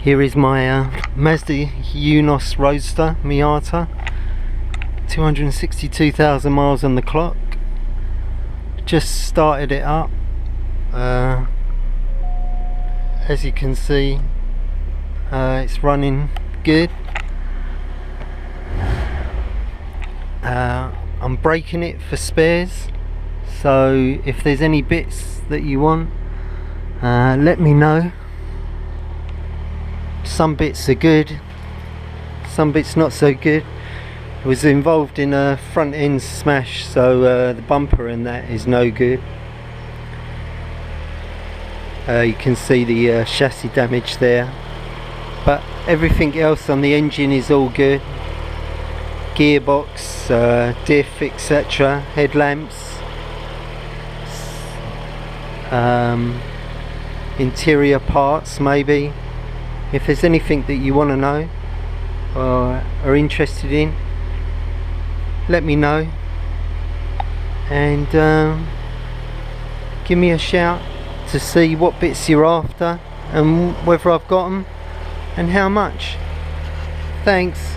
Here is my Mazda Eunos roadster Miata, 262,000 miles on the clock. Just started it up. As you can see, it's running good. I'm braking it for spares, so if there's any bits that you want, let me know. Some bits are good, some bits not so good. I was involved in a front end smash, so the bumper and that is no good. You can see the chassis damage there, but everything else on the engine is all good. Gearbox, diff, etc., headlamps, interior parts maybe. If there's anything that you want to know or are interested in, let me know, and give me a shout to see what bits you're after and whether I've got them and how much. Thanks.